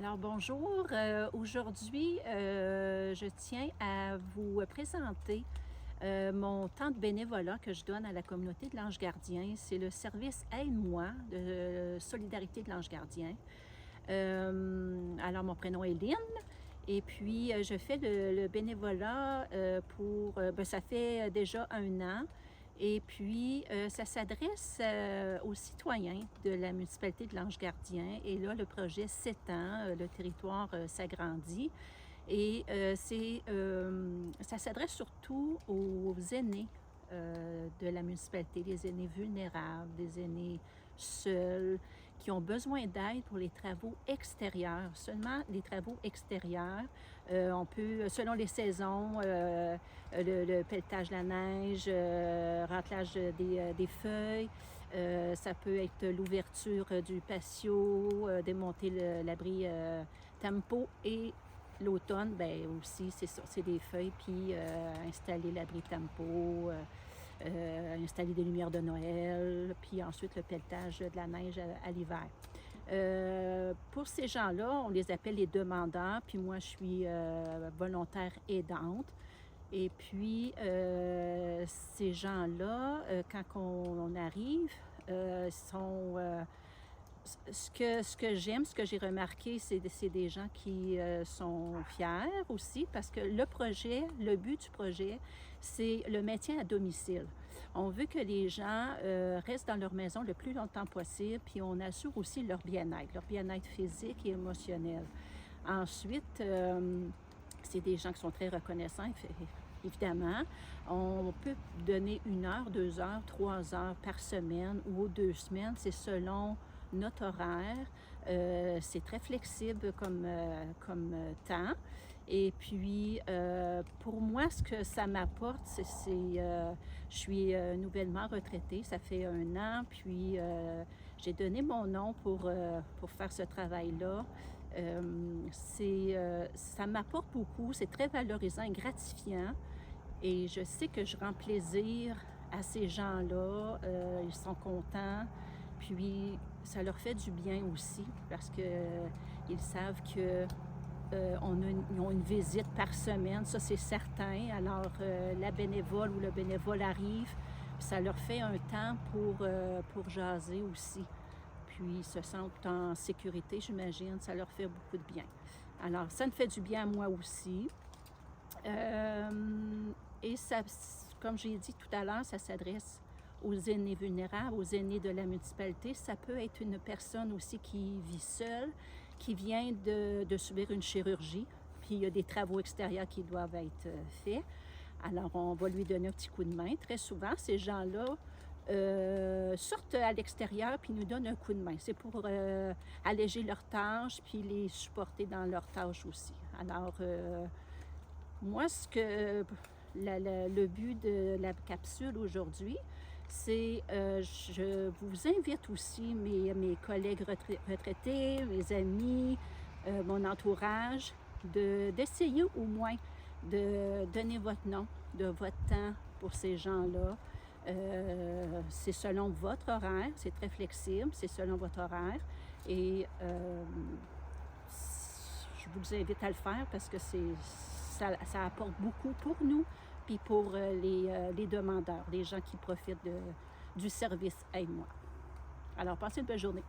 Alors bonjour, aujourd'hui, je tiens à vous présenter mon temps de bénévolat que je donne à la communauté de l'Ange Gardien. C'est le service Aide-moi de Solidarité de l'Ange Gardien. Alors mon prénom est Lynn et puis je fais le bénévolat ça fait déjà 1 an. Et puis, ça s'adresse aux citoyens de la municipalité de l'Ange Gardien. Et là, le projet s'étend, le territoire s'agrandit. Et ça s'adresse surtout aux aînés de la municipalité, les aînés vulnérables, des aînés seuls, qui ont besoin d'aide pour les travaux extérieurs, seulement les travaux extérieurs. On peut, selon les saisons, le pelletage de la neige, rentelage des feuilles, ça peut être l'ouverture du patio, démonter l'abri tempo et l'automne, bien aussi, c'est ça, c'est des feuilles, puis installer l'abri tempo, installer des lumières de Noël, puis ensuite le pelletage de la neige à l'hiver. Pour ces gens-là, on les appelle les demandeurs, puis moi, je suis volontaire aidante. Et puis, ces gens-là, quand on arrive, sont... ce que j'aime, ce que j'ai remarqué, c'est des gens qui sont fiers aussi parce que le but du projet, c'est le maintien à domicile. On veut que les gens restent dans leur maison le plus longtemps possible, puis on assure aussi leur bien-être physique et émotionnel. Ensuite, c'est des gens qui sont très reconnaissants, évidemment. On peut donner 1 heure, 2 heures, 3 heures par semaine ou aux 2 semaines, c'est selon notre horaire. C'est très flexible comme temps. Et puis, pour moi, ce que ça m'apporte, je suis nouvellement retraitée, ça fait 1 an, puis j'ai donné mon nom pour faire ce travail-là. Ça m'apporte beaucoup, c'est très valorisant et gratifiant. Et je sais que je rends plaisir à ces gens-là, ils sont contents. Puis, ça leur fait du bien aussi parce qu'ils savent que ils ont une visite par semaine, ça c'est certain. Alors, la bénévole ou le bénévole arrive, puis ça leur fait un temps pour jaser aussi. Puis, ils se sentent en sécurité, j'imagine, ça leur fait beaucoup de bien. Alors, ça me fait du bien à moi aussi. Et ça, comme j'ai dit tout à l'heure, ça s'adresse aux aînés vulnérables, aux aînés de la municipalité. Ça peut être une personne aussi qui vit seule, qui vient de subir une chirurgie, puis il y a des travaux extérieurs qui doivent être faits. Alors, on va lui donner un petit coup de main. Très souvent, ces gens-là sortent à l'extérieur puis nous donnent un coup de main. C'est pour alléger leurs tâches puis les supporter dans leurs tâches aussi. Alors, moi, le but de la capsule aujourd'hui, c'est, je vous invite aussi, mes collègues retraités, mes amis, mon entourage, d'essayer au moins de donner votre nom, de votre temps pour ces gens-là. C'est selon votre horaire, c'est très flexible, c'est selon votre horaire. Et je vous invite à le faire parce que ça apporte beaucoup pour nous, puis pour les demandeurs, les gens qui profitent du service Aide-moi. Alors, passez une belle journée.